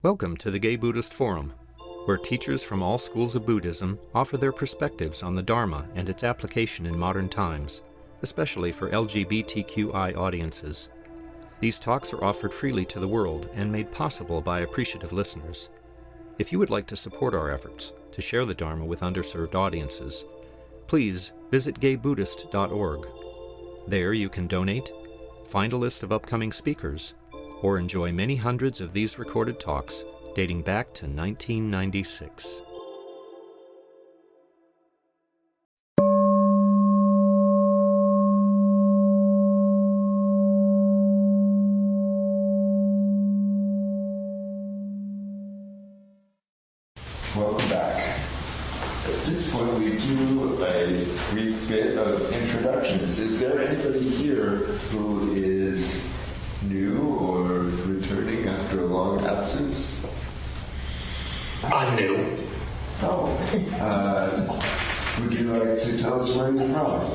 Welcome to the Gay Buddhist Forum, where teachers from all schools of Buddhism offer their perspectives on the Dharma and its application in modern times, especially for LGBTQI audiences. These talks are offered freely to the world and made possible by appreciative listeners. If you would like to support our efforts to share the Dharma with underserved audiences, please visit gaybuddhist.org. There you can donate, find a list of upcoming speakers, or enjoy many hundreds of these recorded talks dating back to 1996. Welcome back. At this point, we do a brief bit of introductions. Is there anybody here who is new or returning after a long absence? I'm new. Oh. Would you like to tell us where you're from?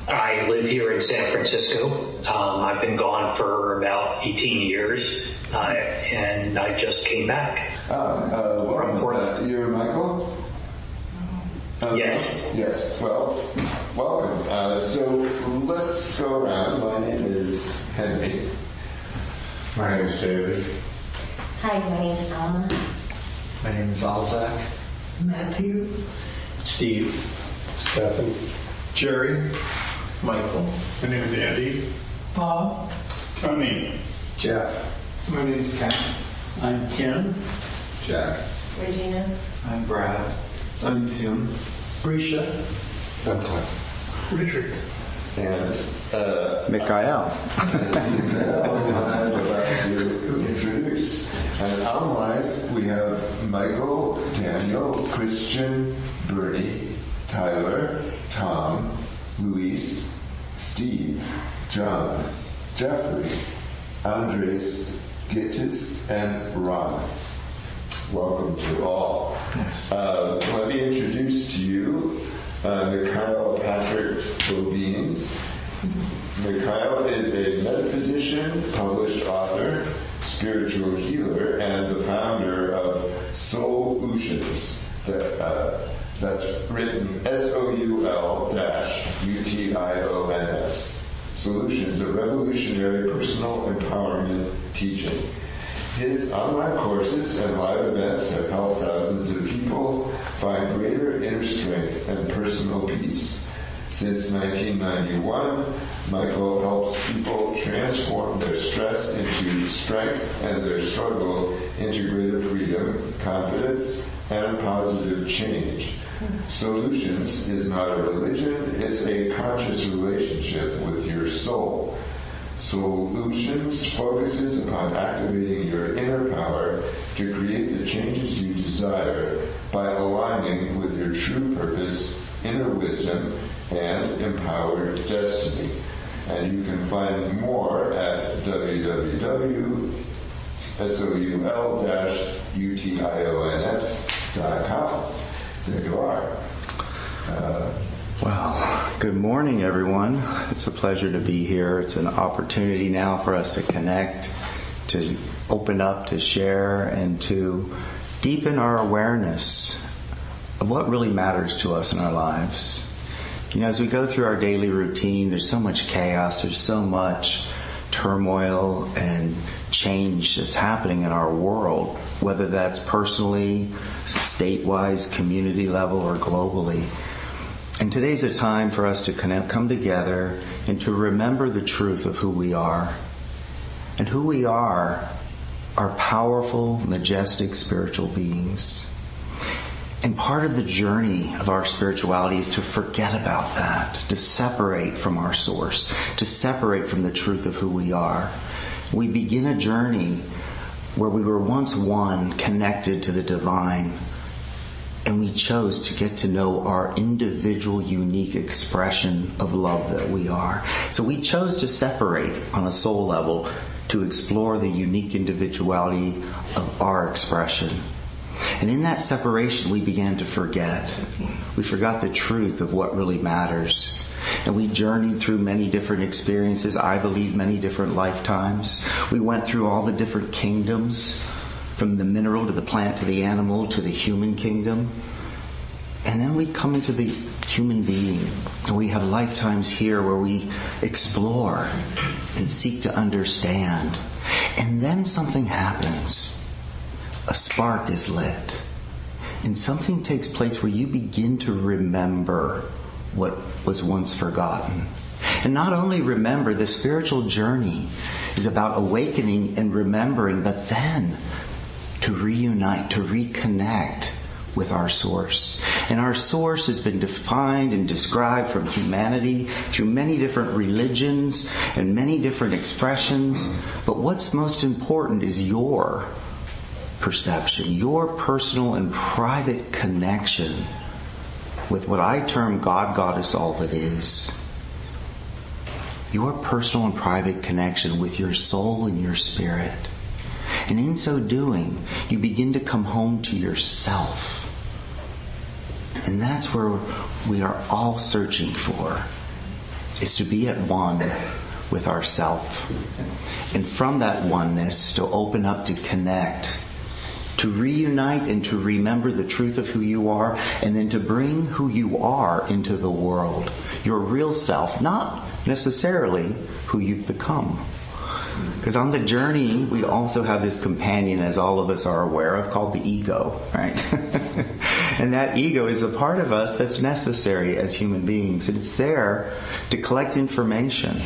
I live here in San Francisco. I've been gone for about 18 years, and I just came back. From Portland. You're Michael? Yes. Yes. Well, welcome. So let's go around. My name is Henry. My name is David. Hi, my name is Alma. My name is Alzak. Matthew. Steve. Stephen. Jerry. Michael. My name is Andy. Bob. Tony. Jeff. My name is Cass. I'm Tim. Jack. Regina. I'm Brad. I'm Tim. Risha. I'm Clint. Richard. And Michaiel. I'm about to introduce. And online we have Michael, Daniel, Christian, Bernie, Tyler, Tom, Luis, Steve, John, Jeffrey, Andres, Gittis, and Ron. Welcome to all. Yes. Let me introduce to you Michaiel Patrick Bovenes. Michaiel is a metaphysician, published author, spiritual healer, and the founder of Socializing. That's written SOUL-UTIONS. Solutions, a revolutionary personal empowerment teaching. His online courses and live events have helped thousands of people find greater inner strength and personal peace. Since 1991, Michael helps people transform their stress into strength and their struggle into greater freedom, confidence, and positive change. Solutions is not a religion, it's a conscious relationship with your soul. Solutions focuses upon activating your inner power to create the changes you desire by aligning with your true purpose, inner wisdom, and empowered destiny. And you can find more at www.soul-utions.com. There you are. Well, good morning, everyone. It's a pleasure to be here. It's an opportunity now for us to connect, to open up, to share, and to deepen our awareness of what really matters to us in our lives. You know, as we go through our daily routine, there's so much chaos, there's so much turmoil and change that's happening in our world, whether that's personally, state-wise, community level, or globally. And today's a time for us to come together and to remember the truth of who we are. And who we are powerful, majestic spiritual beings. And part of the journey of our spirituality is to forget about that, to separate from our source, to separate from the truth of who we are. We begin a journey where we were once one, connected to the divine, and we chose to get to know our individual, unique expression of love that we are. So we chose to separate on a soul level to explore the unique individuality of our expression. And in that separation, we began to forget. We forgot the truth of what really matters. And we journeyed through many different experiences, I believe many different lifetimes. We went through all the different kingdoms, from the mineral to the plant to the animal to the human kingdom. And then we come into the human being. And we have lifetimes here where we explore and seek to understand. And then something happens. A spark is lit. And something takes place where you begin to remember what was once forgotten. And not only remember, the spiritual journey is about awakening and remembering, but then to reunite, to reconnect with our source. And our source has been defined and described from humanity through many different religions and many different expressions. But what's most important is your perception, your personal and private connection with what I term God, Goddess, all that is. Your personal and private connection with your soul and your spirit. And in so doing, you begin to come home to yourself. And that's where we are all searching for, is to be at one with ourself. And from that oneness, to open up, to connect, to reunite and to remember the truth of who you are, and then to bring who you are into the world. Your real self, not necessarily who you've become. Because on the journey, we also have this companion, as all of us are aware of, called the ego, right? And that ego is a part of us that's necessary as human beings. And it's there to collect information,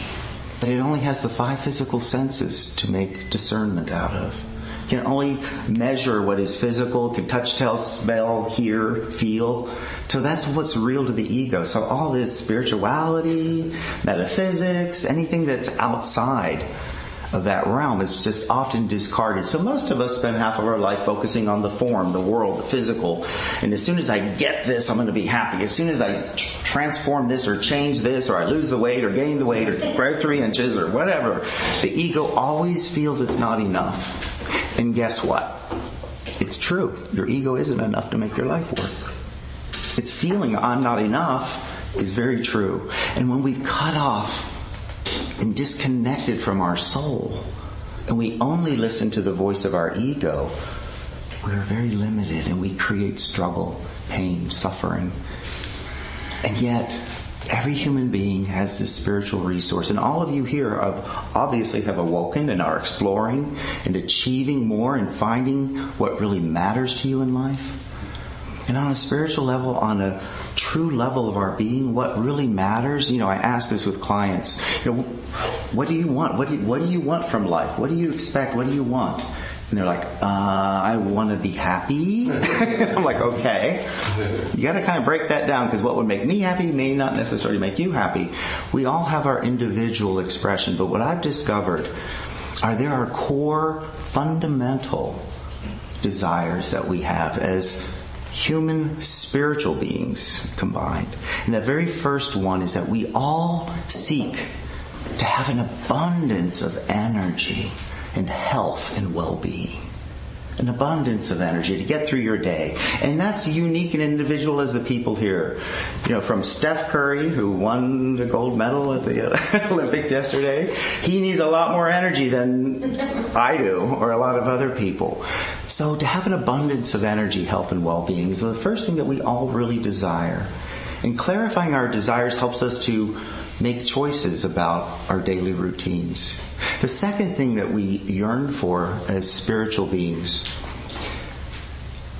but it only has the 5 physical senses to make discernment out of. It can only measure what is physical, can touch, tell, smell, hear, feel. So that's what's real to the ego. So all this spirituality, metaphysics, anything that's outside of that realm is just often discarded. So most of us spend half of our life focusing on the form, the world, the physical. And as soon as I get this, I'm going to be happy. As soon as I transform this or change this, or I lose the weight or gain the weight or grow 3 inches or whatever, the ego always feels it's not enough. And guess what? It's true. Your ego isn't enough to make your life work. It's feeling I'm not enough is very true. And when we cut off and disconnected from our soul, and we only listen to the voice of our ego, we are very limited, and we create struggle, pain, suffering. And yet, every human being has this spiritual resource, and all of you here obviously have awoken and are exploring and achieving more and finding what really matters to you in life. And on a spiritual level, on a true level of our being, what really matters, I ask this with clients, what do you want? What do you want from life? What do you expect? What do you want? And they're like, I want to be happy. I'm like, okay. You got to kind of break that down, because what would make me happy may not necessarily make you happy. We all have our individual expression, but what I've discovered there are core, fundamental desires that we have as human spiritual beings combined. And the very first one is that we all seek to have an abundance of energy and health and well-being. An abundance of energy to get through your day. And that's unique and individual as the people here. From Steph Curry, who won the gold medal at the Olympics yesterday, he needs a lot more energy than I do, or a lot of other people. So to have an abundance of energy, health, and well-being is the first thing that we all really desire. And clarifying our desires helps us to make choices about our daily routines. The second thing that we yearn for as spiritual beings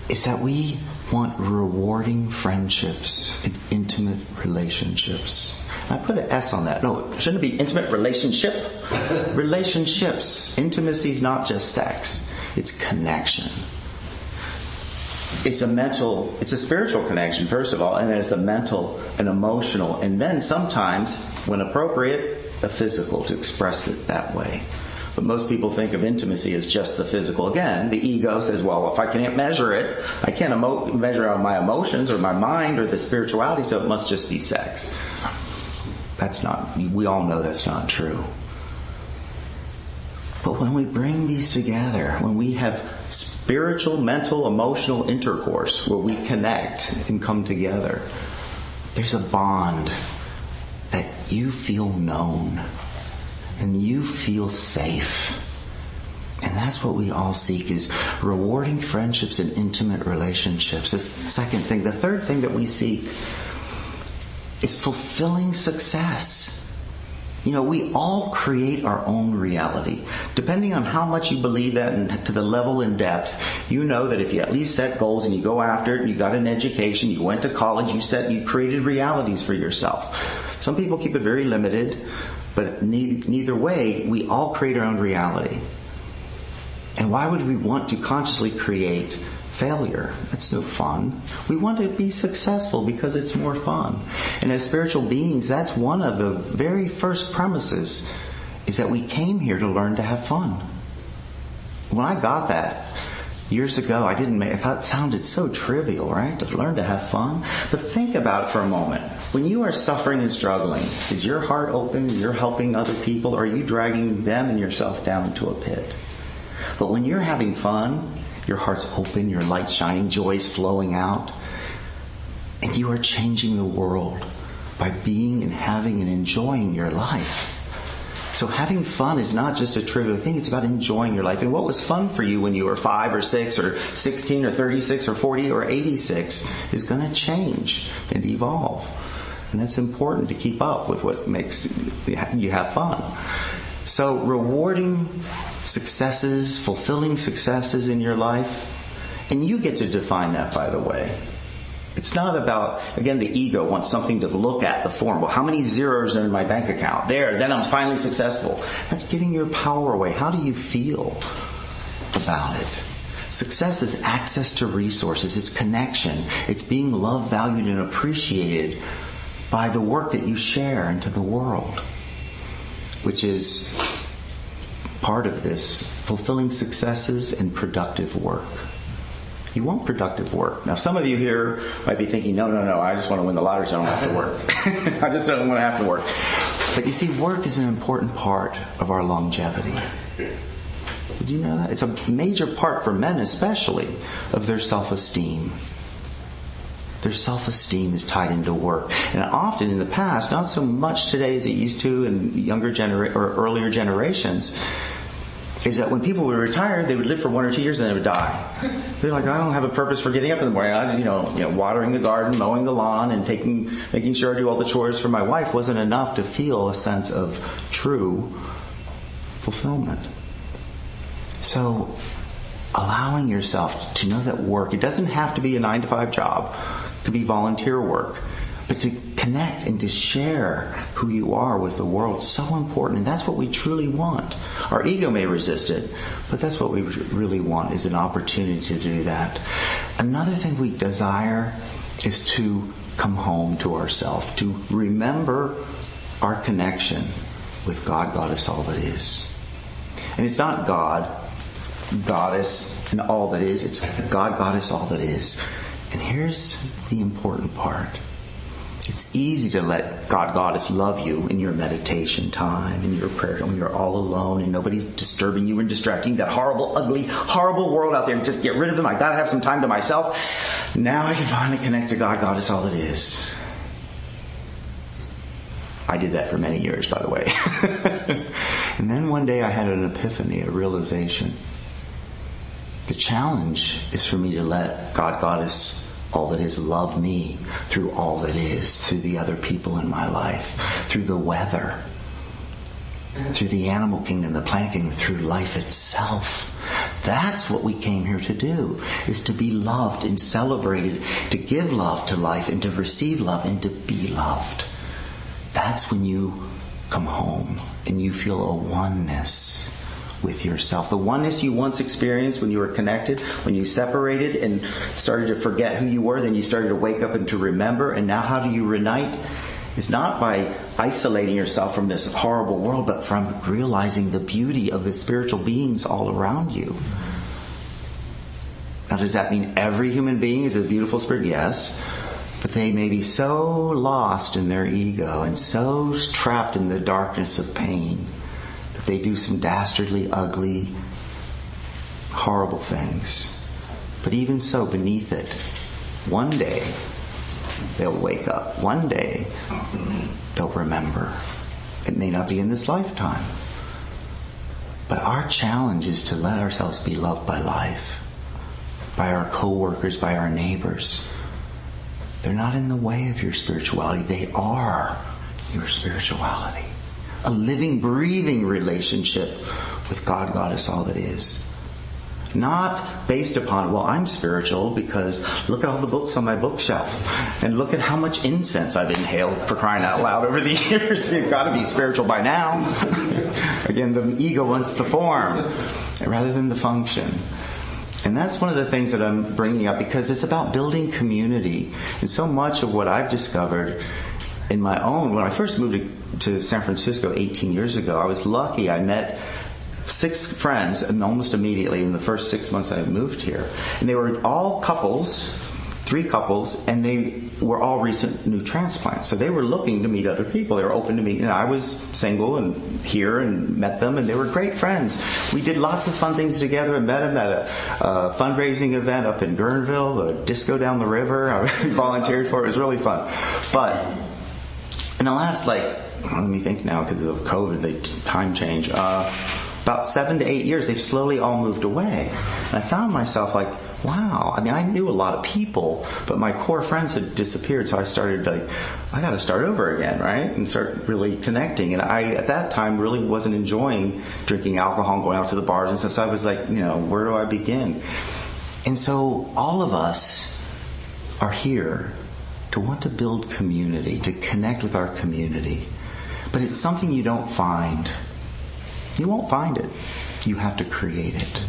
is that we want rewarding friendships and intimate relationships. I put an S on that. No, shouldn't it be intimate relationship? Relationships. Intimacy is not just sex. It's connection. It's a spiritual connection, first of all, and then it's a mental and emotional, and then sometimes, when appropriate, a physical, to express it that way. But most people think of intimacy as just the physical. Again, the ego says, well, if I can't measure it, I can't measure out my emotions or my mind or the spirituality, so it must just be sex. We all know that's not true. But when we bring these together, when we have spiritual, mental, emotional intercourse, where we connect and come together, there's a bond that you feel known and you feel safe. And that's what we all seek, is rewarding friendships and intimate relationships. This the second thing. The third thing that we seek is fulfilling success. We all create our own reality. Depending on how much you believe that and to the level in depth, you know that if you at least set goals and you go after it and you got an education, you went to college, you created realities for yourself. Some people keep it very limited, but neither way, we all create our own reality. And why would we want to consciously create failure? That's no fun. We want to be successful because it's more fun. And as spiritual beings, that's one of the very first premises, is that we came here to learn to have fun. When I got that years ago, I thought it sounded so trivial, right? To learn to have fun. But think about it for a moment. When you are suffering and struggling, is your heart open? You're helping other people? Or are you dragging them and yourself down into a pit? But when you're having fun, your heart's open, your light's shining, joy's flowing out, and you are changing the world by being and having and enjoying your life. So having fun is not just a trivial thing, it's about enjoying your life. And what was fun for you when you were 5 or 6 or 16 or 36 or 40 or 86 is going to change and evolve. And that's important to keep up with what makes you have fun. So rewarding successes, fulfilling successes in your life, and you get to define that, by the way. It's not about, again, the ego wants something to look at, the form. Well, how many zeros are in my bank account? There, then I'm finally successful. That's giving your power away. How do you feel about it? Success is access to resources. It's connection. It's being loved, valued, and appreciated by the work that you share into the world, which is part of this, fulfilling successes and productive work. You want productive work. Now, some of you here might be thinking, no, I just want to win the lottery so I don't have to work. I just don't want to have to work. But you see, work is an important part of our longevity. Did you know that? It's a major part for men especially of their self-esteem. Their self-esteem is tied into work. And often in the past, not so much today as it used to in younger or earlier generations, is that when people would retire, they would live for 1 or 2 years and they would die. They're like, I don't have a purpose for getting up in the morning. I just, watering the garden, mowing the lawn, and making sure I do all the chores for my wife wasn't enough to feel a sense of true fulfillment. So, allowing yourself to know that work, it doesn't have to be a 9-to-5 job. It could be volunteer work. But to connect and to share who you are with the world is so important. And that's what we truly want. Our ego may resist it, but that's what we really want, is an opportunity to do that. Another thing we desire is to come home to ourselves, to remember our connection with God, Goddess, all that is. And it's not God, Goddess, and all that is. It's God, Goddess, all that is. And here's the important part. It's easy to let God, Goddess love you in your meditation time, in your prayer, when you're all alone and nobody's disturbing you and distracting that horrible, ugly, horrible world out there. Just get rid of them. I gotta have some time to myself. Now I can finally connect to God, Goddess, all it is. I did that for many years, by the way. And then one day I had an epiphany, a realization. The challenge is for me to let God, Goddess, all that is, love me through all that is, through the other people in my life, through the weather, through the animal kingdom, the plant kingdom, through life itself. That's what we came here to do, is to be loved and celebrated, to give love to life and to receive love and to be loved. That's when you come home and you feel a oneness with yourself. The oneness you once experienced when you were connected, when you separated and started to forget who you were, then you started to wake up and to remember. And now how do you reunite? It's not by isolating yourself from this horrible world, but from realizing the beauty of the spiritual beings all around you. Now, does that mean every human being is a beautiful spirit? Yes. But they may be so lost in their ego and so trapped in the darkness of pain that they do some dastardly, ugly, horrible things. But even so, beneath it, one day, they'll wake up. One day, they'll remember. It may not be in this lifetime. But our challenge is to let ourselves be loved by life, by our co-workers, by our neighbors. They're not in the way of your spirituality. They are your spirituality. A living, breathing relationship with God, Goddess, all that is. Not based upon, well, I'm spiritual because look at all the books on my bookshelf. And look at how much incense I've inhaled, for crying out loud, over the years. You've got to be spiritual by now. Again, the ego wants the form rather than the function. And that's one of the things that I'm bringing up, because it's about building community. And so much of what I've discovered in my own, when I first moved to San Francisco 18 years ago, I was lucky. I met 6 friends, and almost immediately in the first 6 months I moved here. And they were all couples, 3 couples, and they were all recent new transplants. So they were looking to meet other people. They were open to meet. You know, I was single and here and met them, and they were great friends. We did lots of fun things together. I met them at a fundraising event up in Guerneville, a disco down the river. I volunteered for it. It was really fun. But in the last, let me think now, because of COVID, the time change, about 7 to 8 years, they've slowly all moved away. And I found myself like, wow. I mean, I knew a lot of people, but my core friends had disappeared. So I started I got to start over again, right? And start really connecting. And I, at that time, really wasn't enjoying drinking alcohol and going out to the bars and stuff. So I was like, where do I begin? And so all of us are here to want to build community, to connect with our community. But it's something you don't find. You won't find it. You have to create it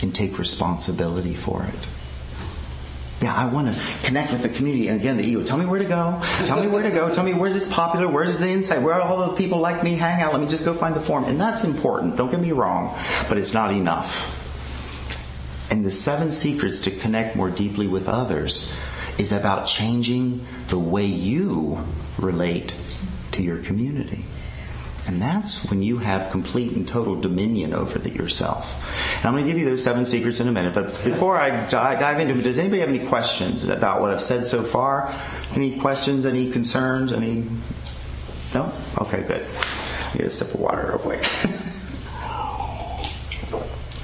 and take responsibility for it. Yeah, I want to connect with the community. And again, the ego, tell me where to go. Tell me where to go. Tell me where this popular, where is the insight, where all the people like me hang out. Let me just go find the forum. And that's important. Don't get me wrong. But it's not enough. And the 7 secrets to connect more deeply with others is about changing the way you relate to your community. And that's when you have complete and total dominion over yourself. And I'm going to give you those 7 secrets in a minute. But before I dive into it, does anybody have any questions about what I've said so far? Any questions, any concerns, any... No? Okay, good. I'll get a sip of water real quick.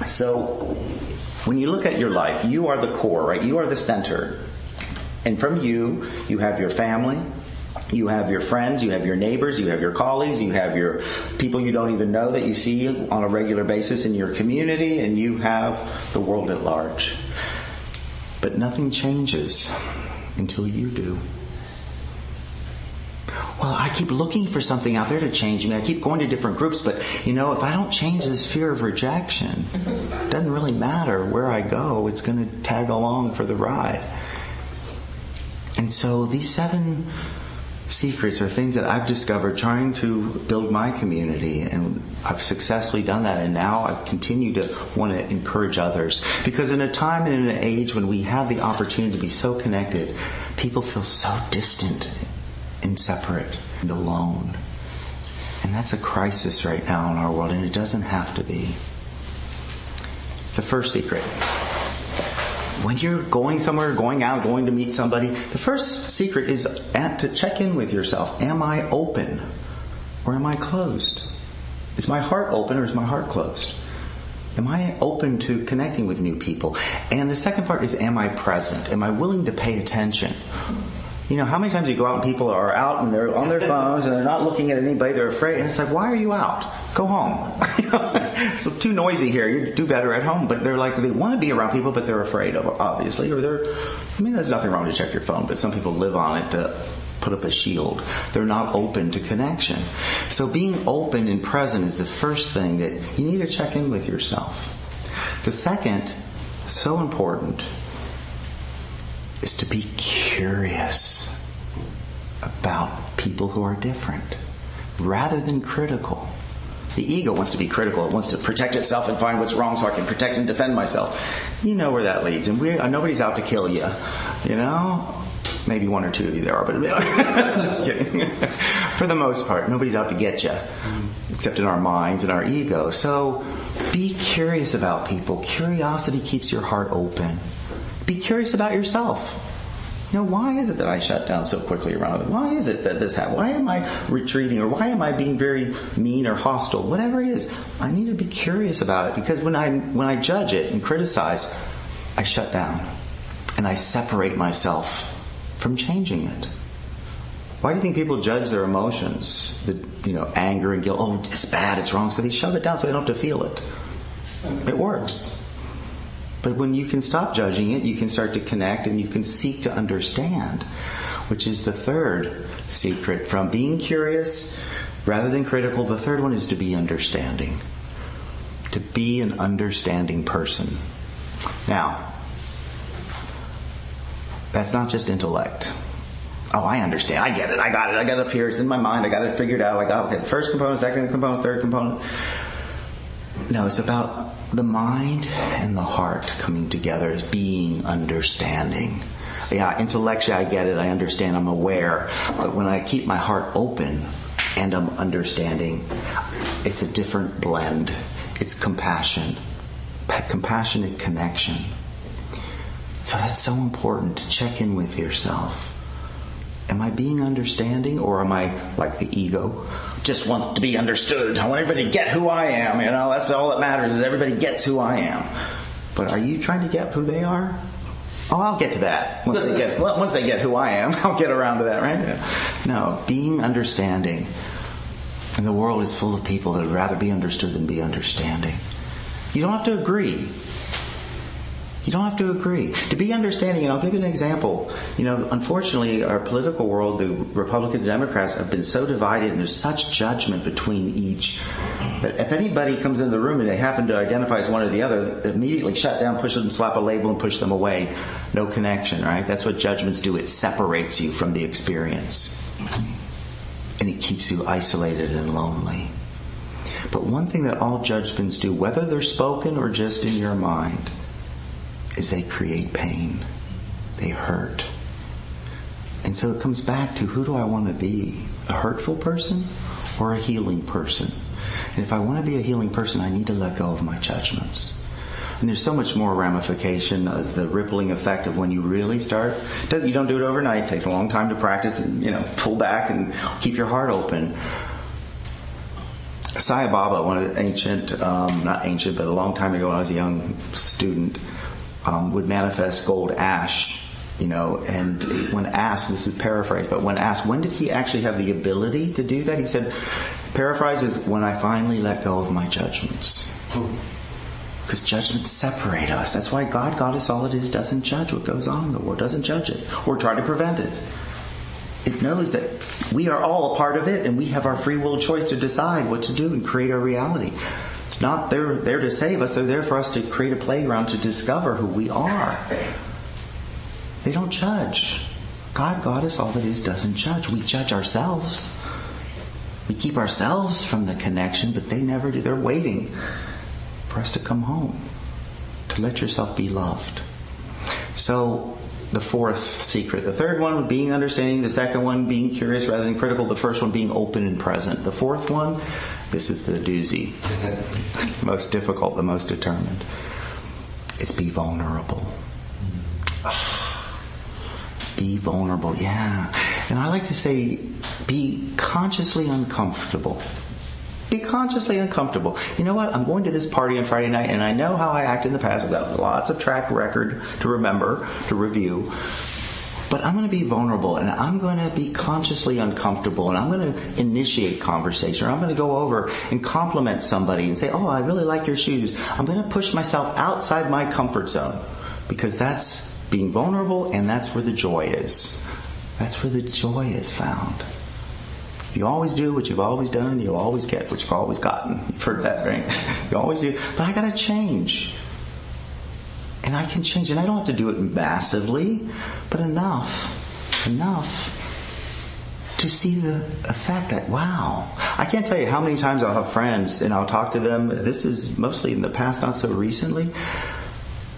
So, when you look at your life, you are the core, right? You are the center. And from you have your family, you have your friends, you have your neighbors, you have your colleagues, you have your people you don't even know that you see on a regular basis in your community, and you have the world at large. But nothing changes until you do. Well, I keep looking for something out there to change me. I keep going to different groups, but if I don't change this fear of rejection, it doesn't really matter where I go. It's going to tag along for the ride. And so these 7 secrets are things that I've discovered trying to build my community, and I've successfully done that, and now I continue to want to encourage others, because in a time and in an age when we have the opportunity to be so connected, people feel so distant and separate and alone, and that's a crisis right now in our world, and it doesn't have to be. The first secret: when you're going somewhere, going out, going to meet somebody, the first secret is to check in with yourself. Am I open or am I closed? Is my heart open or is my heart closed? Am I open to connecting with new people? And the second part is, am I present? Am I willing to pay attention? How many times you go out and people are out and they're on their phones and they're not looking at anybody, they're afraid, and it's like, why are you out? Go home. It's too noisy here. You do better at home. But they're they want to be around people, but they're afraid of, obviously. Or there's nothing wrong to check your phone, but some people live on it to put up a shield. They're not open to connection. So being open and present is the first thing that you need to check in with yourself. The second, so important, is to be curious about people who are different rather than critical. The ego wants to be critical. It wants to protect itself and find what's wrong so I can protect and defend myself. You know where that leads. And nobody's out to kill you. Maybe 1 or 2 of you there are, but I'm just kidding. For the most part, nobody's out to get you, except in our minds and our ego. So be curious about people. Curiosity keeps your heart open. Be curious about yourself. Why is it that I shut down so quickly around it? Why is it that this happened? Why am I retreating? Or why am I being very mean or hostile? Whatever it is, I need to be curious about it, because when I judge it and criticize, I shut down and I separate myself from changing it. Why do you think people judge their emotions? Anger and guilt. Oh, it's bad, it's wrong. So they shove it down so they don't have to feel it. It works. But when you can stop judging it, you can start to connect and you can seek to understand, which is the third secret. From being curious rather than critical, the third one is to be understanding. To be an understanding person. Now, that's not just intellect. Oh, I understand. I get it. I got it. I got it up here. It's in my mind. I got it figured out. Okay, first component, second component, third component. No, it's about the mind and the heart coming together as being understanding. Yeah, intellectually I get it. I understand. I'm aware. But when I keep my heart open and I'm understanding, it's a different blend. It's compassion. Compassionate connection. So that's so important to check in with yourself. Am I being understanding, or am I like the ego? Just wants to be understood. I want everybody to get who I am. That's all that matters, is everybody gets who I am. But are you trying to get who they are? Oh, I'll get to that. Once they get who I am, I'll get around to that, right? Yeah. No, being understanding. And the world is full of people that would rather be understood than be understanding. You don't have to agree. You don't have to agree. To be understanding, and I'll give you an example. Unfortunately, our political world, the Republicans and Democrats, have been so divided, and there's such judgment between each, that if anybody comes into the room and they happen to identify as one or the other, they immediately shut down, push them, slap a label, and push them away. No connection, right? That's what judgments do. It separates you from the experience. And it keeps you isolated and lonely. But one thing that all judgments do, whether they're spoken or just in your mind, is they create pain. They hurt. And so it comes back to, who do I want to be? A hurtful person or a healing person? And if I want to be a healing person, I need to let go of my judgments. And there's so much more ramification as the rippling effect of when you really start. You don't do it overnight. It takes a long time to practice and, pull back and keep your heart open. Sai Baba, one of the ancient, not ancient, but a long time ago when I was a young student, would manifest gold ash, and when asked, this is paraphrased, but when asked, when did he actually have the ability to do that? He said, paraphrase is, when I finally let go of my judgments. Because judgments separate us. That's why God us all it is, doesn't judge what goes on in the world, doesn't judge it, or try to prevent it. It knows that we are all a part of it, and we have our free will choice to decide what to do and create our reality. It's not they're there to save us. They're there for us to create a playground to discover who we are. They don't judge. God us all that is doesn't judge. We judge ourselves. We keep ourselves from the connection, but they never do. They're waiting for us to come home, to let yourself be loved. So the fourth secret. The third one, being understanding. The second one, being curious rather than critical. The first one, being open and present. The fourth one, this is the doozy. The most difficult, the most determined. It's be vulnerable. Be vulnerable, yeah. And I like to say, be consciously uncomfortable. Be consciously uncomfortable. You know what? I'm going to this party on Friday night, and I know how I act in the past. I've got lots of track record to remember, to review. But I'm going to be vulnerable, and I'm going to be consciously uncomfortable, and I'm going to initiate conversation, or I'm going to go over and compliment somebody and say, oh, I really like your shoes. I'm going to push myself outside my comfort zone, because that's being vulnerable, and that's where the joy is. That's where the joy is found. If you always do what you've always done, you'll always get what you've always gotten. You've heard that, right? You always do. But I got to change. And I can change. And I don't have to do it massively, but enough to see the effect that, wow. I can't tell you how many times I'll have friends and I'll talk to them. This is mostly in the past, not so recently.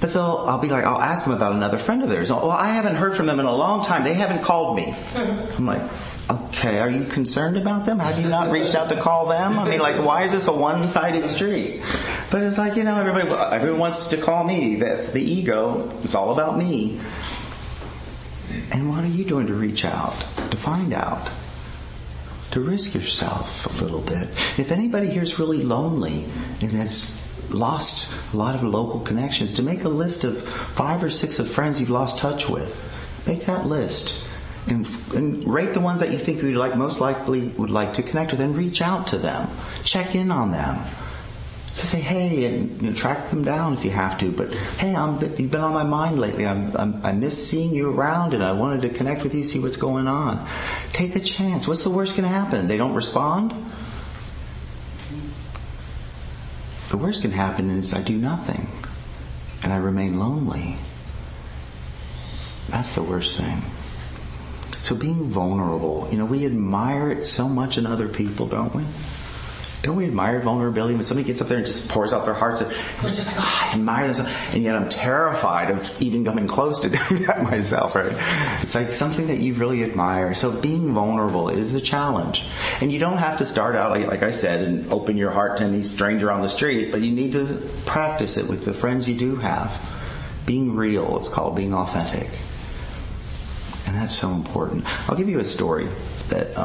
But I'll be like, I'll ask them about another friend of theirs. Well, I haven't heard from them in a long time. They haven't called me. I'm like, okay, are you concerned about them? Have you not reached out to call them? I mean, why is this a one-sided street? But it's like, everyone wants to call me. That's the ego. It's all about me. And what are you doing to reach out, to find out, to risk yourself a little bit? If anybody here is really lonely and has lost a lot of local connections, to make a list of 5 or 6 of friends you've lost touch with. Make that list. And rate the ones that you think you most likely would like to connect with, and reach out to them. Check in on them. To say, hey, and track them down if you have to. But hey, you've been on my mind lately. I miss seeing you around, and I wanted to connect with you, see what's going on. Take a chance. What's the worst going to happen? They don't respond? The worst can happen is I do nothing, and I remain lonely. That's the worst thing. So being vulnerable, we admire it so much in other people, don't we? Don't we admire vulnerability? When somebody gets up there and just pours out their hearts, it's just like, I admire them. And yet I'm terrified of even coming close to doing that myself, right? It's like something that you really admire. So being vulnerable is the challenge. And you don't have to start out, like I said, and open your heart to any stranger on the street, but you need to practice it with the friends you do have. Being real, it's called being authentic. And that's so important. I'll give you a story that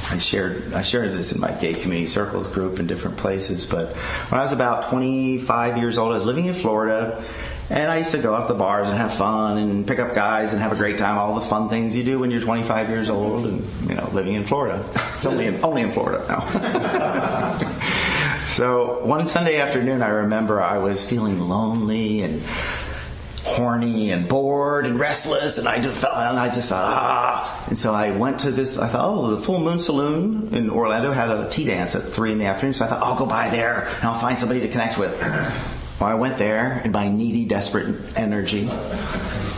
I shared this in my gay community circles group in different places. But when I was about 25 years old, I was living in Florida, and I used to go out to the bars and have fun and pick up guys and have a great time, all the fun things you do when you're 25 years old and living in Florida. It's only in Florida now. So one Sunday afternoon, I remember I was feeling lonely and horny and bored and restless, and I just felt, and so I went to this. I thought, the Full Moon Saloon in Orlando had a tea dance at 3 p.m. So I thought, I'll go by there and I'll find somebody to connect with. Well, I went there in my needy, desperate energy,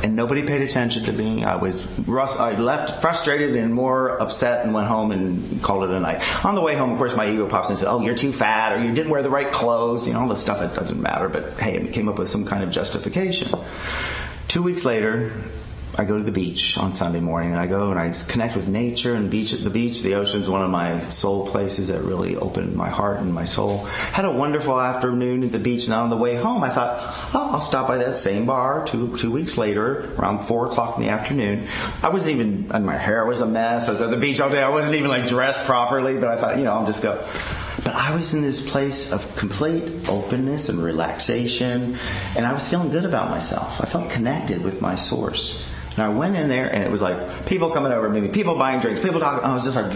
and nobody paid attention to me. I left frustrated and more upset, and went home and called it a night. On the way home, of course, my ego pops in and says, "Oh, you're too fat," or "You didn't wear the right clothes," all the stuff that doesn't matter. But hey, it came up with some kind of justification. 2 weeks later, I go to the beach on Sunday morning, and I go and I connect with nature and the beach. The ocean's one of my soul places that really opened my heart and my soul. Had a wonderful afternoon at the beach, and on the way home, I thought, I'll stop by that same bar 2 weeks later, around 4 o'clock in the afternoon. I wasn't even, and my hair was a mess. I was at the beach all day. I wasn't even dressed properly, but I thought, I'll just go. But I was in this place of complete openness and relaxation, and I was feeling good about myself. I felt connected with my source. And I went in there, and it was like people coming over to me, people buying drinks, people talking. I was just like,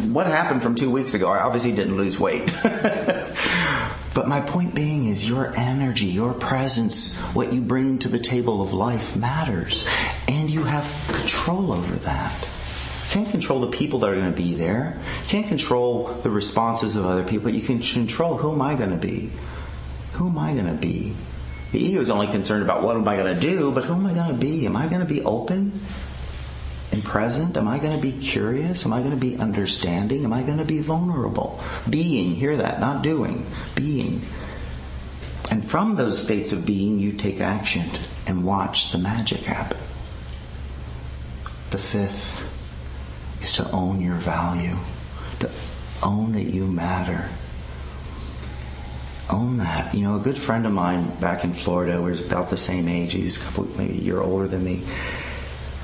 what happened from 2 weeks ago? I obviously didn't lose weight. But my point being is your energy, your presence, what you bring to the table of life matters. And you have control over that. You can't control the people that are going to be there. You can't control the responses of other people. You can control, who am I going to be? Who am I going to be? The ego is only concerned about what am I going to do, but who am I going to be? Am I going to be open and present? Am I going to be curious? Am I going to be understanding? Am I going to be vulnerable? Being, hear that, not doing, being. And from those states of being, you take action and watch the magic happen. The fifth is to own your value, to own that you matter. Own that. A good friend of mine back in Florida was about the same age. He's maybe a year older than me.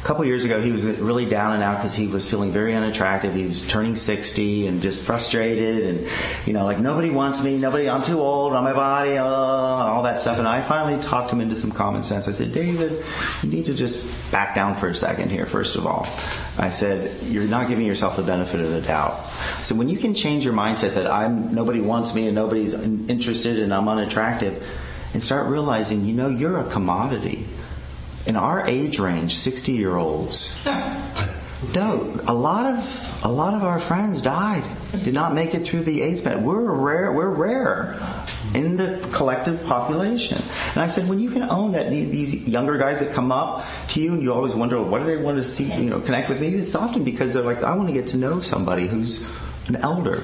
A couple years ago, he was really down and out because he was feeling very unattractive. He was turning 60 and just frustrated and, nobody wants me, I'm too old on my body, all that stuff. And I finally talked him into some common sense. I said, David, you need to just back down for a second here, first of all. I said, you're not giving yourself the benefit of the doubt. I said, when you can change your mindset that nobody wants me and nobody's interested and I'm unattractive, and start realizing, you're a commodity. In our age range, 60-year-olds, no, a lot of our friends died, did not make it through the AIDS pandemic. We're rare in the collective population. And I said, when you can own that, these younger guys that come up to you and you always wonder, what do they want to see, connect with me? It's often because they're like, I want to get to know somebody who's an elder.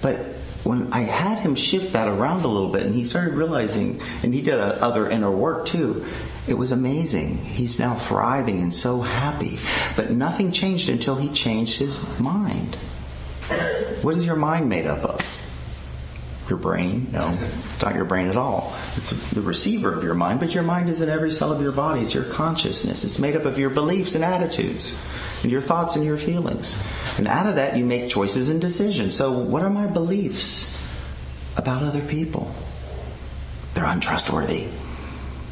But when I had him shift that around a little bit, and he started realizing, and he did other inner work too, it was amazing. He's now thriving and so happy. But nothing changed until he changed his mind. What is your mind made up of? your brain. No, it's not your brain at all. It's the receiver of your mind, but your mind is in every cell of your body. It's your consciousness. It's made up of your beliefs and attitudes, and your thoughts and your feelings. And out of that, you make choices and decisions. So what are my beliefs about other people? They're untrustworthy.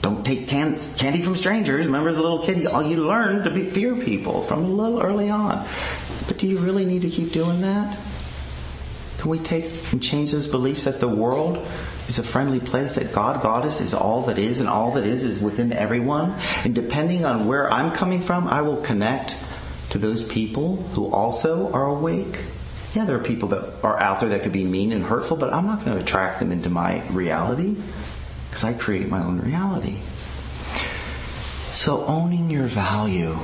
Don't take candy from strangers. Remember, as a little kid, you learn to fear people from a little early on. But do you really need to keep doing that? Can we take and change those beliefs that the world is a friendly place, that God, Goddess is all that is, and all that is within everyone? And depending on where I'm coming from, I will connect to those people who also are awake. Yeah, there are people that are out there that could be mean and hurtful, but I'm not going to attract them into my reality because I create my own reality. So owning your value,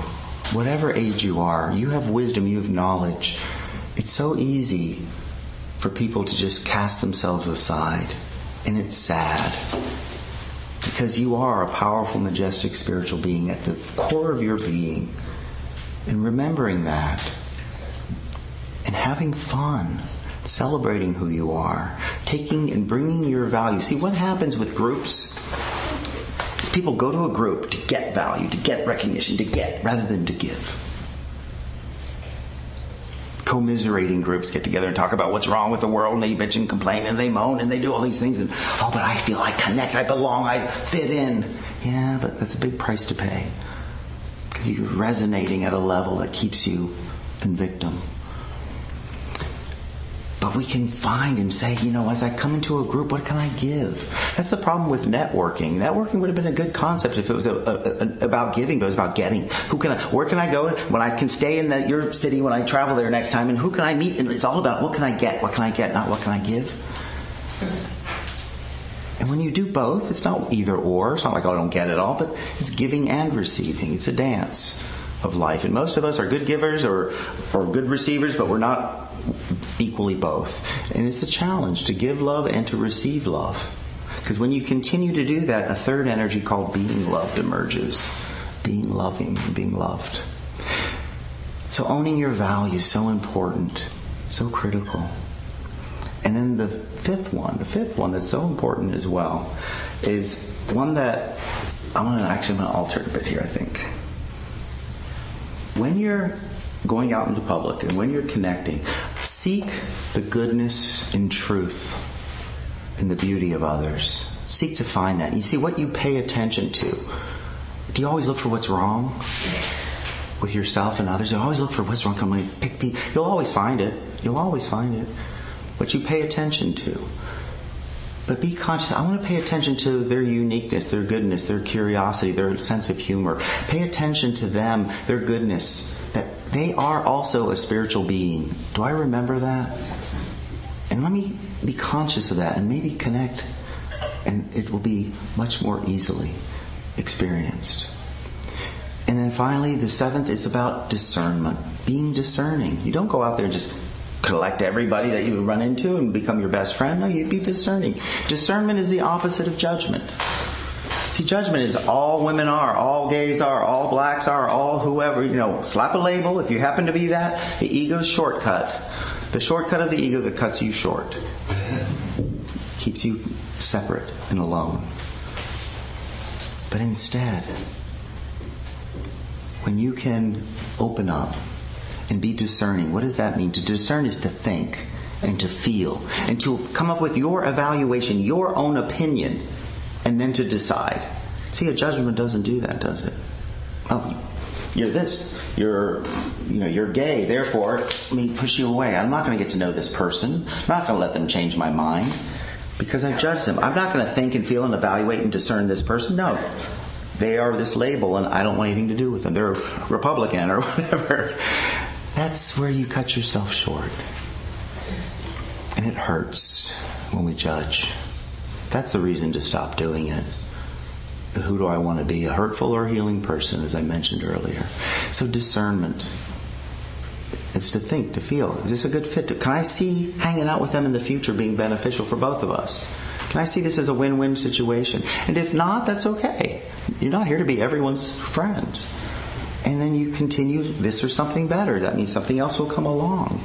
whatever age you are, you have wisdom, you have knowledge. It's so easy for people to just cast themselves aside. And it's sad. Because you are a powerful, majestic spiritual being at the core of your being. And remembering that. And having fun. Celebrating who you are. Taking and bringing your value. See, what happens with groups is people go to a group to get value, to get recognition, to get, rather than to give. Commiserating groups get together and talk about what's wrong with the world, and they bitch and complain, and they moan, and they do all these things, and but I feel I connect, I belong, I fit in. Yeah, but that's a big price to pay. Because you're resonating at a level that keeps you in victim. But we can find and say, as I come into a group, what can I give? That's the problem with networking. Networking would have been a good concept if it was about giving, but it was about getting. Where can I go when I can stay in your city when I travel there next time? And who can I meet? And it's all about what can I get? What can I get? Not what can I give? And when you do both, it's not either or. It's not like, I don't get it all, but it's giving and receiving. It's a dance of life. And most of us are good givers or good receivers, but we're not equally both. And it's a challenge to give love and to receive love. Because when you continue to do that, a third energy called being loved emerges. Being loving and being loved. So owning your value is so important, so critical. And then the fifth one that's so important as well, is one that I'm going to alter it a bit here, I think. When you're going out into public and when you're connecting, seek the goodness and truth and the beauty of others. Seek to find that. You see, what you pay attention to. Do you always look for what's wrong with yourself and others? You always look for what's wrong. You'll always find it. You'll always find it. What you pay attention to. But be conscious. I want to pay attention to their uniqueness, their goodness, their curiosity, their sense of humor. Pay attention to them, their goodness, that they are also a spiritual being. Do I remember that? And let me be conscious of that and maybe connect, and it will be much more easily experienced. And then finally, the seventh is about discernment. Being discerning. You don't go out there and just collect everybody that you run into and become your best friend. No, you'd be discerning. Discernment is the opposite of judgment. See, judgment is all women are, all gays are, all blacks are, all whoever, slap a label. If you happen to be that, the ego's shortcut. The shortcut of the ego that cuts you short. Keeps you separate and alone. But instead, when you can open up and be discerning. What does that mean? To discern is to think and to feel and to come up with your evaluation, your own opinion, and then to decide. See, a judgment doesn't do that, does it? Oh, you're this. You're gay. Therefore, let me push you away. I'm not going to get to know this person. I'm not going to let them change my mind because I judged them. I'm not going to think and feel and evaluate and discern this person. No. They are this label, and I don't want anything to do with them. They're Republican or whatever. That's where you cut yourself short. And it hurts when we judge. That's the reason to stop doing it. Who do I want to be? A hurtful or healing person, as I mentioned earlier. So discernment is to think, to feel. Is this a good fit? Can I see hanging out with them in the future being beneficial for both of us? Can I see this as a win-win situation? And if not, that's okay. You're not here to be everyone's friends. And then you continue this or something better. That means something else will come along.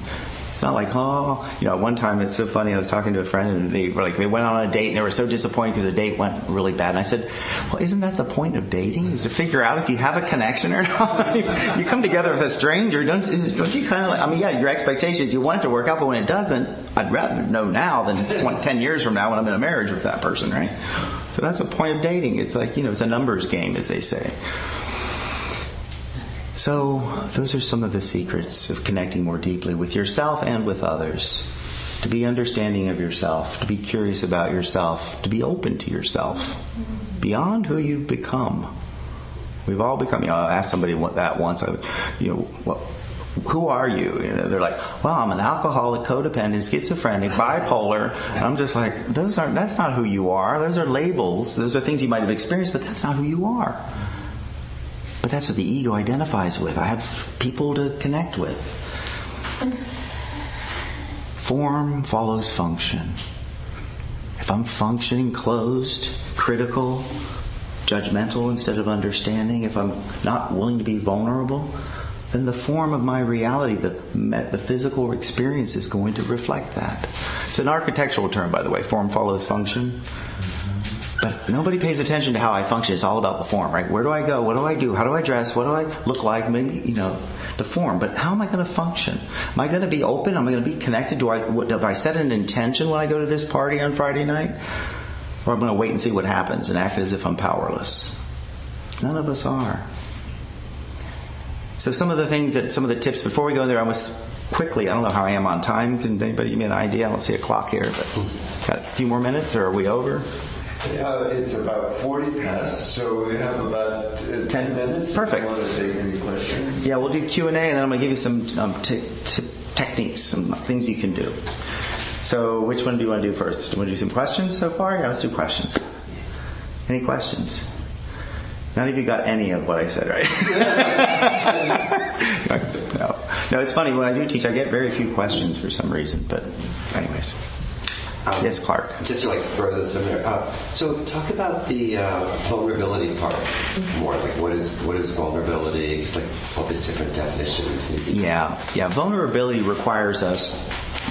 It's not like, one time it's so funny. I was talking to a friend and they went on a date and they were so disappointed because the date went really bad. And I said, well, isn't that the point of dating? Is to figure out if you have a connection or not? You come together with a stranger, don't you kind of your expectations, you want it to work out, but when it doesn't, I'd rather know now than 10 years from now when I'm in a marriage with that person, right? So that's the point of dating. It's like, it's a numbers game, as they say. So those are some of the secrets of connecting more deeply with yourself and with others. To be understanding of yourself, to be curious about yourself, to be open to yourself, beyond who you've become. We've all become, I asked somebody that once, who are you? They're like, well, I'm an alcoholic, codependent, schizophrenic, bipolar. And I'm just like, that's not who you are. Those are labels. Those are things you might have experienced, but that's not who you are. But that's what the ego identifies with. I have people to connect with. Form follows function. If I'm functioning closed, critical, judgmental instead of understanding, if I'm not willing to be vulnerable, then the form of my reality, the physical experience is going to reflect that. It's an architectural term, by the way. Form follows function. But nobody pays attention to how I function. It's all about the form, right? Where do I go? What do I do? How do I dress? What do I look like? Maybe, the form. But how am I going to function? Am I going to be open? Am I going to be connected? Do I set an intention when I go to this party on Friday night? Or I'm going to wait and see what happens and act as if I'm powerless? None of us are. So some of the tips before we go there, I must quickly, I don't know how I am on time. Can anybody give me an idea? I don't see a clock here, but got a few more minutes, or are we over? It's about 40 past, so we have about 10 minutes. Perfect. If you want to take any questions. Yeah, we'll do Q&A, and then I'm going to give you some techniques, some things you can do. So which one do you want to do first? Do you want to do some questions so far? Yeah, let's do questions. Any questions? None of you got any of what I said, right? No, it's funny. When I do teach, I get very few questions for some reason. But anyways. Yes, Clark. Just to throw this in there. So talk about the vulnerability part more. Like what is vulnerability? It's like all these different definitions. Yeah. Vulnerability requires us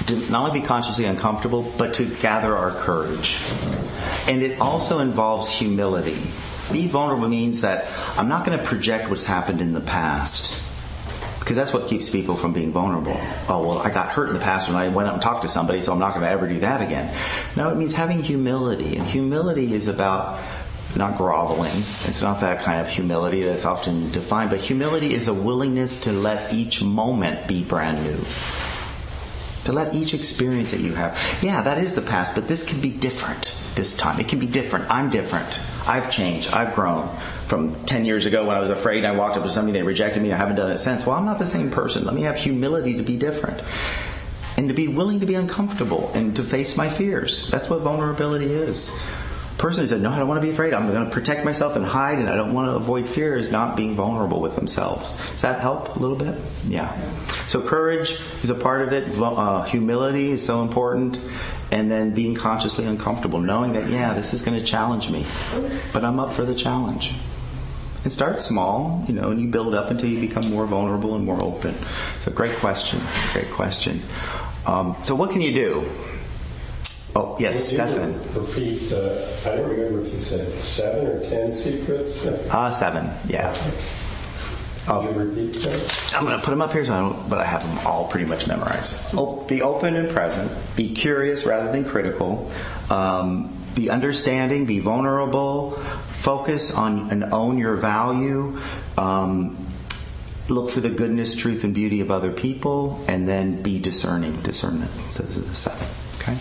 to not only be consciously uncomfortable, but to gather our courage. And it also involves humility. Be vulnerable means that I'm not going to project what's happened in the past. Because that's what keeps people from being vulnerable. Oh, well, I got hurt in the past when I went up and talked to somebody, so I'm not going to ever do that again. No, it means having humility. And humility is about not groveling. It's not that kind of humility that's often defined. But humility is a willingness to let each moment be brand new. To let each experience that you have. Yeah, that is the past, but this can be different this time. It can be different. I'm different. I've changed. I've grown. From 10 years ago when I was afraid, I walked up to somebody, they rejected me, I haven't done it since. Well, I'm not the same person. Let me have humility to be different. And to be willing to be uncomfortable and to face my fears. That's what vulnerability is. A person who said, no, I don't want to be afraid. I'm going to protect myself and hide, and I don't want to avoid fear is not being vulnerable with themselves. Does that help a little bit? Yeah. So courage is a part of it. Humility is so important. And then being consciously uncomfortable, knowing that, this is going to challenge me. But I'm up for the challenge. And start small, and you build up until you become more vulnerable and more open. So great question. So what can you do? Oh, yes, Stefan. Repeat, I don't remember if you said 7 or 10 secrets. 7, yeah. Could you repeat that? I'm going to put them up here, but I have them all pretty much memorized. Be open and present. Be curious rather than critical. Be understanding. Be vulnerable. Focus on and own your value. Look for the goodness, truth, and beauty of other people, and then be discerning. Discernment. So this is the 7. Okay.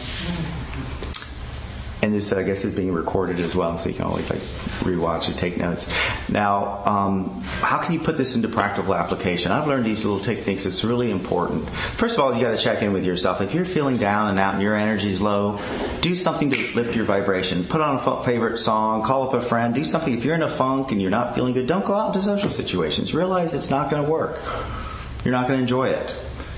And this, I guess, is being recorded as well, so you can always rewatch or take notes. Now, how can you put this into practical application? I've learned these little techniques. It's really important. First of all, you got to check in with yourself. If you're feeling down and out and your energy's low, do something to lift your vibration. Put on a favorite song. Call up a friend. Do something. If you're in a funk and you're not feeling good, don't go out into social situations. Realize it's not going to work. You're not going to enjoy it.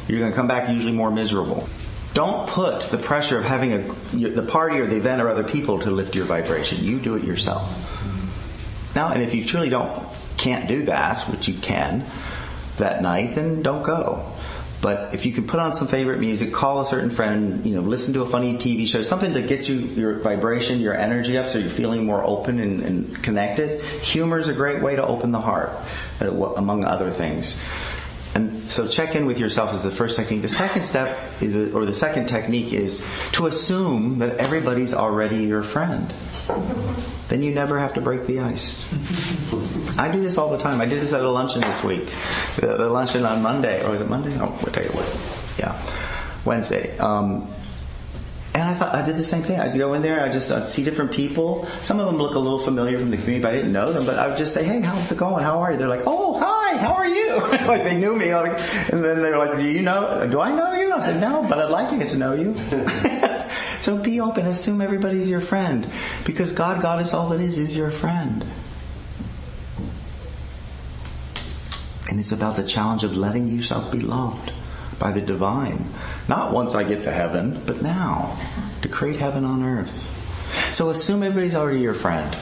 You're going to come back usually more miserable. Don't put the pressure of having the party or the event or other people to lift your vibration. You do it yourself. Now, and if you truly can't do that, which you can, that night, then don't go. But if you can put on some favorite music, call a certain friend, listen to a funny TV show, something to get your vibration, your energy up so you're feeling more open and connected. Humor is a great way to open the heart, among other things. And so check in with yourself is the first technique. The second step, the second technique is to assume that everybody's already your friend. Then you never have to break the ice. I do this all the time. I did this at a luncheon this week. The luncheon on Monday. Or was it Monday? Oh, what day was it? Yeah. Wednesday. And I thought I did the same thing. I'd go in there, I'd see different people. Some of them look a little familiar from the community, but I didn't know them. But I would just say, hey, how's it going? How are you? They're like, oh, hi, how are you? Like they knew me. And then they were like, do I know you? I said, no, but I'd like to get to know you. So be open. Assume everybody's your friend. Because God, Goddess, all it is your friend. And it's about the challenge of letting yourself be loved by the divine. Not once I get to heaven, but now. To create heaven on earth. So assume everybody's already your friend.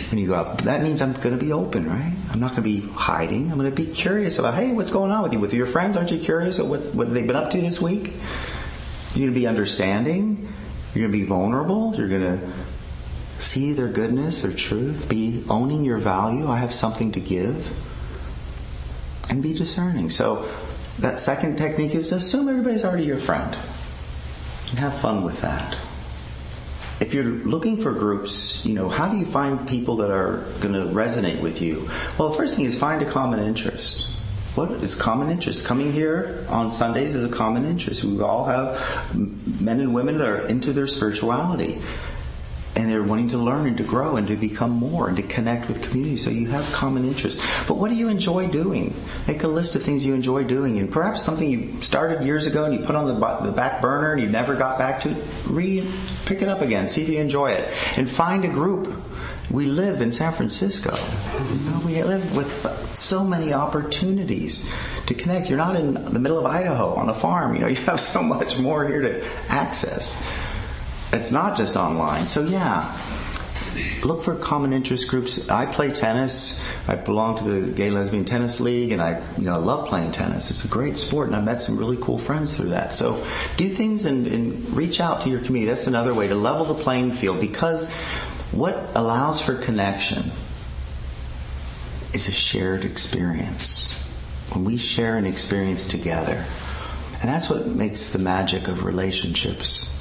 When you go up, that means I'm going to be open, right? I'm not going to be hiding. I'm going to be curious about, hey, what's going on with you? With your friends, aren't you curious? Or what have they been up to this week? You're going to be understanding. You're going to be vulnerable. You're going to see their goodness, their truth. Be owning your value. I have something to give. And be discerning. So that second technique is to assume everybody's already your friend. And have fun with that. If you're looking for groups, how do you find people that are going to resonate with you? Well, the first thing is find a common interest. What is common interest? Coming here on Sundays is a common interest. We all have men and women that are into their spirituality. And they're wanting to learn and to grow and to become more and to connect with community. So you have common interest. But what do you enjoy doing? Make a list of things you enjoy doing. And perhaps something you started years ago and you put on the back burner and you never got back to it. Pick it up again. See if you enjoy it. And find a group. We live in San Francisco. We live with so many opportunities to connect. You're not in the middle of Idaho on a farm. You have so much more here to access. It's not just online. So look for common interest groups. I play tennis. I belong to the Gay Lesbian Tennis League, and I love playing tennis. It's a great sport, and I met some really cool friends through that. So do things and reach out to your community. That's another way to level the playing field, because what allows for connection is a shared experience. When we share an experience together. And that's what makes the magic of relationships.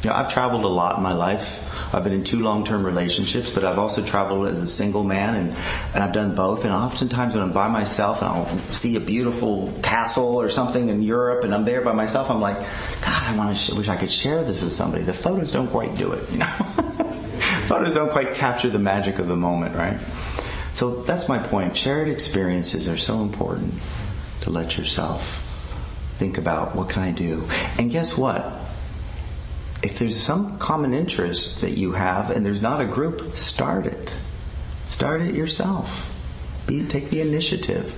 I've traveled a lot in my life. I've been in 2 long-term relationships, but I've also traveled as a single man, and I've done both. And oftentimes when I'm by myself and I'll see a beautiful castle or something in Europe and I'm there by myself, I'm like, God, I wish I could share this with somebody. The photos don't quite do it, Photos don't quite capture the magic of the moment, right? So that's my point. Shared experiences are so important to let yourself think about, what can I do? And guess what? If there's some common interest that you have and there's not a group, start it. Start it yourself. Take the initiative.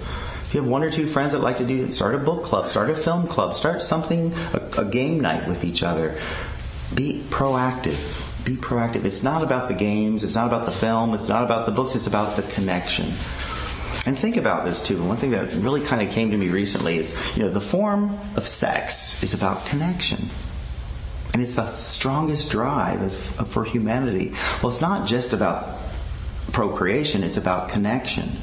If you have 1 or 2 friends that like to do it, start a book club, start a film club, start something, a game night with each other. Be proactive. Be proactive. It's not about the games, it's not about the film, it's not about the books, it's about the connection. And think about this too. One thing that really kind of came to me recently is, the form of sex is about connection. And it's the strongest drive for humanity. Well, it's not just about procreation, it's about connection.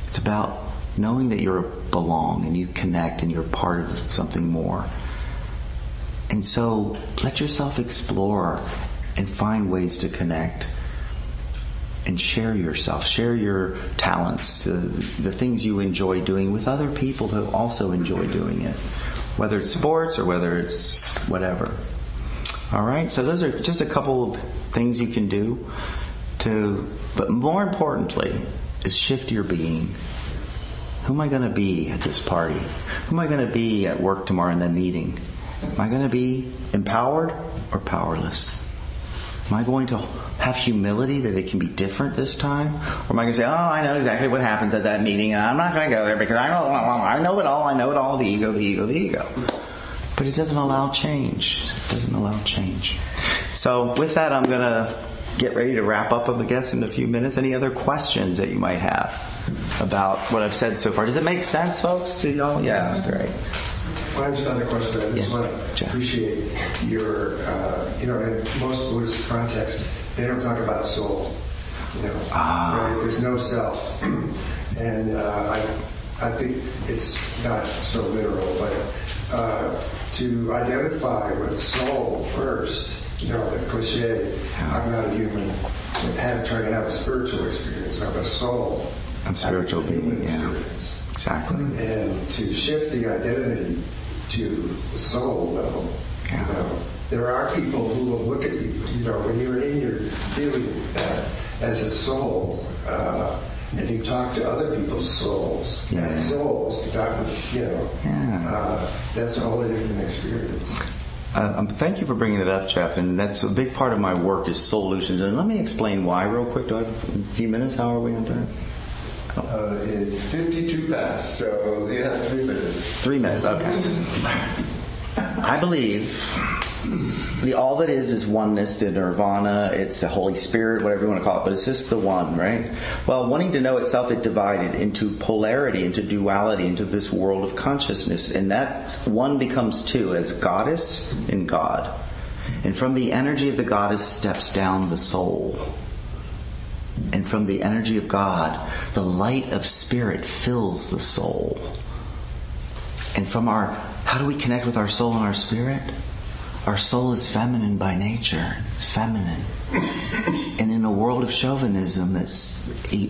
It's about knowing that you belong and you connect and you're part of something more. And so let yourself explore and find ways to connect and share yourself, share your talents, the things you enjoy doing with other people who also enjoy doing it. Whether it's sports or whether it's whatever. All right, so those are just a couple of things you can do but more importantly, is shift your being. Who am I going to be at this party? Who am I going to be at work tomorrow in that meeting? Am I going to be empowered or powerless? Am I going to have humility that it can be different this time? Or am I going to say, I know exactly what happens at that meeting and I'm not going to go there because I know it all, the ego. But it doesn't allow change. So with that, I'm going to get ready to wrap up, I guess, in a few minutes. Any other questions that you might have about what I've said so far? Does it make sense, folks, to y'all? Yeah, great. Well, I just had a question. I just want to Jeff. appreciate your, in most Buddhist contexts, they don't talk about soul. Right? There's no self. And I think it's not so literal, but to identify with soul first, the cliche, I'm not a human, trying to have a spiritual experience. I'm a soul. A spiritual being, experience. Exactly. And to shift the identity to the soul level. There are people who will look at you, when you're in your feeling that as a soul, and you talk to other people's souls. Yeah. As souls, that's a wholly different experience. Thank you for bringing that up, Jeff. And that's a big part of my work is solutions. And let me explain why real quick. Do I have a few minutes? How are we on time? It's 52 past, so you have 3 minutes. 3 minutes, okay. I believe all that is oneness, the nirvana, it's the Holy Spirit, whatever you want to call it, but it's just the one, right? Well, wanting to know itself, it divided into polarity, into duality, into this world of consciousness, and that one becomes two, as goddess and God. And from the energy of the goddess steps down the soul. And from the energy of God, the light of spirit fills the soul. And from how do we connect with our soul and our spirit? Our soul is feminine by nature. It's feminine. And in a world of chauvinism that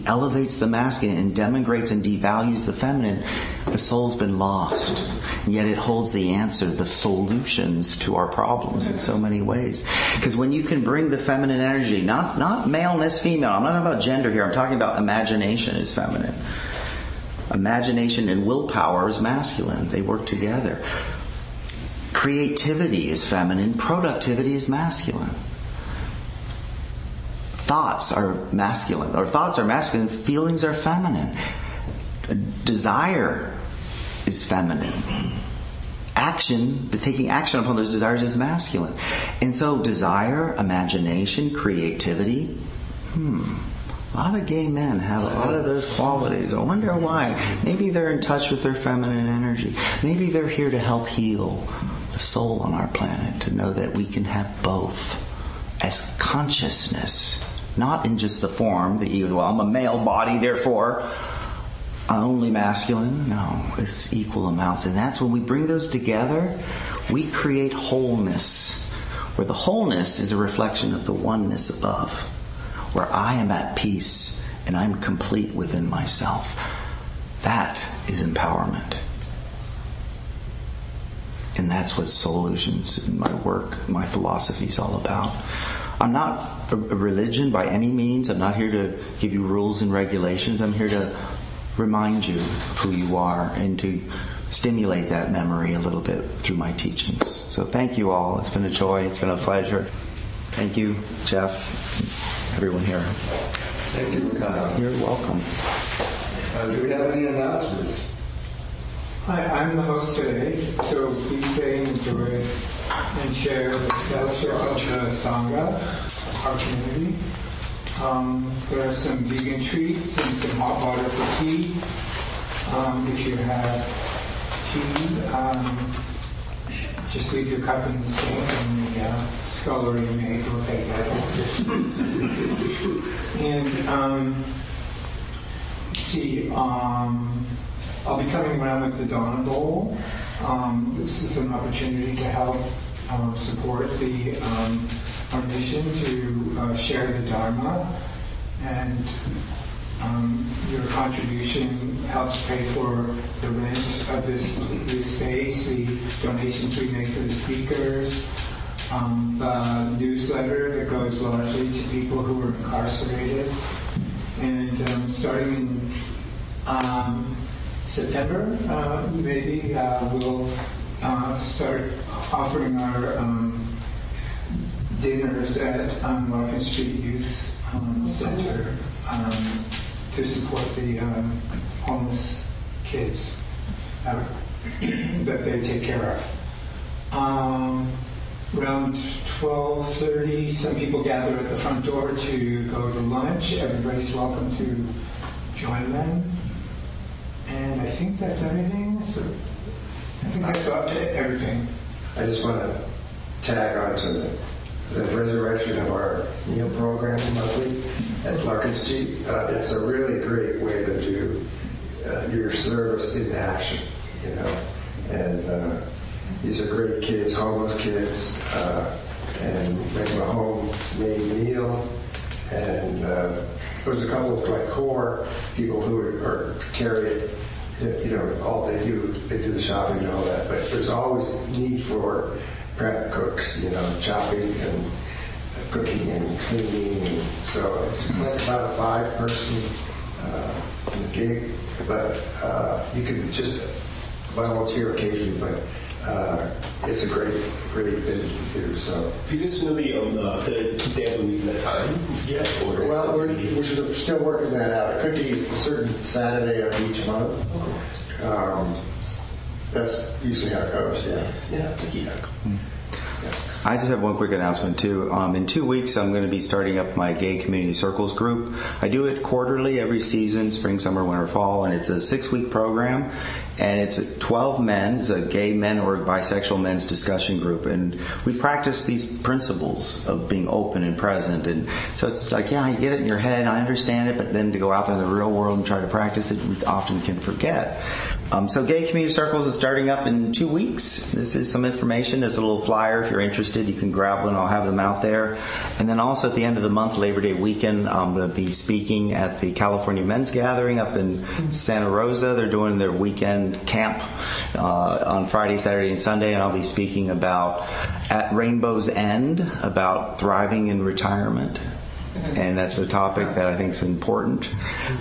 elevates the masculine and denigrates and devalues the feminine, the soul's been lost. And yet it holds the answer, the solutions to our problems in so many ways. Because when you can bring the feminine energy, not maleness, female, I'm not talking about gender here, I'm talking about imagination is feminine. Imagination and willpower is masculine. They work together. Creativity is feminine. Productivity is masculine. Thoughts are masculine. Or thoughts are masculine. Feelings are feminine. Desire is feminine. Action, taking action upon those desires is masculine. And so desire, imagination, creativity, a lot of gay men have a lot of those qualities. I wonder why. Maybe they're in touch with their feminine energy. Maybe they're here to help heal the soul on our planet, to know that we can have both as consciousness, not in just the form, the ego. Well, I'm a male body, therefore I'm only masculine. No, it's equal amounts. And that's when we bring those together, we create wholeness, where the wholeness is a reflection of the oneness above, where I am at peace and I'm complete within myself. That is empowerment. And that's what solutions in my work, my philosophy is all about. I'm not a religion by any means. I'm not here to give you rules and regulations. I'm here to remind you of who you are and to stimulate that memory a little bit through my teachings. So thank you all. It's been a joy. It's been a pleasure. Thank you, Jeff, everyone here. Thank you, Michaiel. You're welcome. Do we have any announcements? Hi, I'm the host today, so please stay and enjoy and share the fellowship of the Sangha, our community. There are some vegan treats and some hot water for tea. If you have tea, just leave your cup in the sink and the scullery maid will take that over. And I'll be coming around with the Donna Bowl. This is an opportunity to help support our mission to share the Dharma, and your contribution helps pay for the rent of this space, the donations we make to the speakers, the newsletter that goes largely to people who are incarcerated, and starting in September, maybe we'll start offering our dinners at Market Street Youth Center to support the homeless kids that they take care of. around 12:30, some people gather at the front door to go to lunch. Everybody's welcome to join them. And I think that's everything. So I think that's everything. I just want to tag on to the resurrection of our meal program monthly at Larkin Street. It's a really great way to do your service in action, you know. And these are great kids, homeless kids, and make them a homemade meal. And there's a couple of like core people who are carry it. You know, all they do the shopping and all that. But there's always need for prep cooks, you know, chopping and cooking and cleaning. And so it's like about a 5-person gig, but you can just volunteer occasionally. But it's a great thing to do. So Do you just know the day of the week and the time yet? Or well, we're still working that out. It could be a certain Saturday of each month. That's usually how it goes. Yeah. I just have one quick announcement too. In 2 weeks, I'm going to be starting up my Gay Community Circles group. I do it quarterly every season, spring, summer, winter, fall, and it's a 6-week program. And it's 12 men, it's a gay men or bisexual men's discussion group. And we practice these principles of being open and present. And so it's like, yeah, you get it in your head, I understand it, but then to go out there in the real world and try to practice it, we often can forget. So Gay Community Circles is starting up in 2 weeks. This is some information. There's a little flyer. If you're interested, you can grab one. I'll have them out there. And then also at the end of the month, Labor Day weekend, I'm going to be speaking at the California Men's Gathering up in Santa Rosa. They're doing their weekend camp on Friday, Saturday, and Sunday. And I'll be speaking about At Rainbow's End, about thriving in retirement. And that's a topic that I think is important.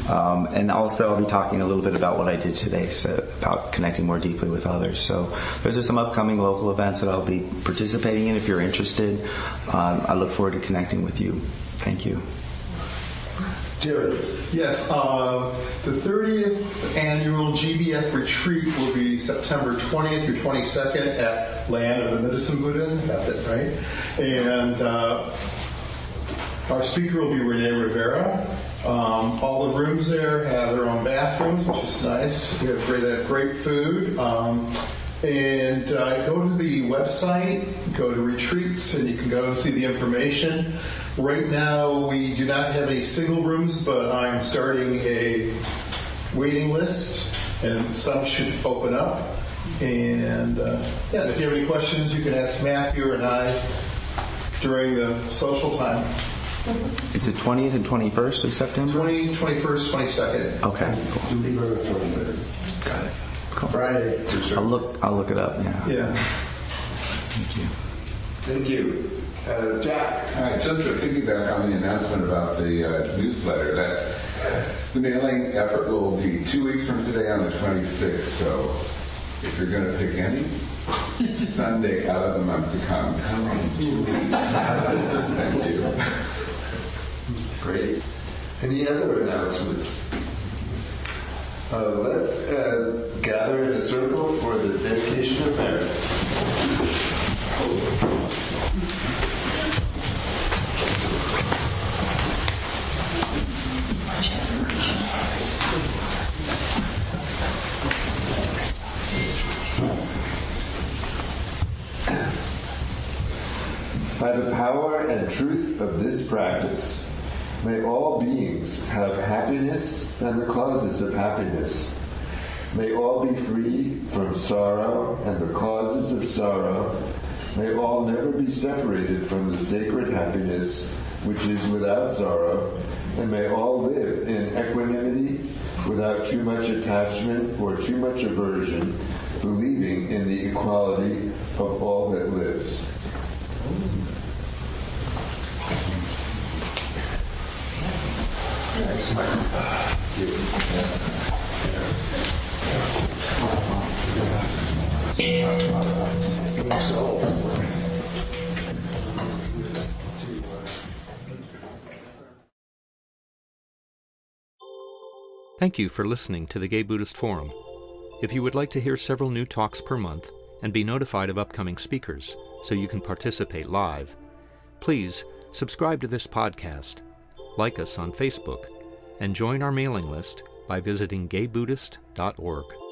And also I'll be talking a little bit about what I did today, so about connecting more deeply with others. So those are some upcoming local events that I'll be participating in. If you're interested, I look forward to connecting with you. Thank you. Jared. Yes, the 30th annual GBF retreat will be September 20th through 22nd at Land of the Medicine Buddha. Got that right? And our speaker will be Renee Rivera. All the rooms there have their own bathrooms, which is nice. They have great food. And go to the website, go to retreats, and you can go and see the information. Right now, we do not have any single rooms, but I'm starting a waiting list, and some should open up. And if you have any questions, you can ask Matthew and I during the social time. It's the 20th and 21st of September? 21st, 22nd. Okay, cool. Got it. Cool. Friday. I'll look it up, Yeah. Thank you. Thank you. Jack. Hi, just to piggyback on the announcement about the newsletter, that the mailing effort will be 2 weeks from today on the 26th, so if you're going to pick any Sunday out of the month to come in 2 weeks. Thank you. Great. Any other announcements? Let's gather in a circle for the dedication of marriage. By the power and truth of this practice, may all beings have happiness and the causes of happiness. May all be free from sorrow and the causes of sorrow. May all never be separated from the sacred happiness which is without sorrow. And may all live in equanimity without too much attachment or too much aversion, believing in the equality of all that lives. Thank you for listening to the Gay Buddhist Forum. If you would like to hear several new talks per month, and be notified of upcoming speakers so you can participate live. Please subscribe to this podcast, like us on Facebook, and join our mailing list by visiting gaybuddhist.org.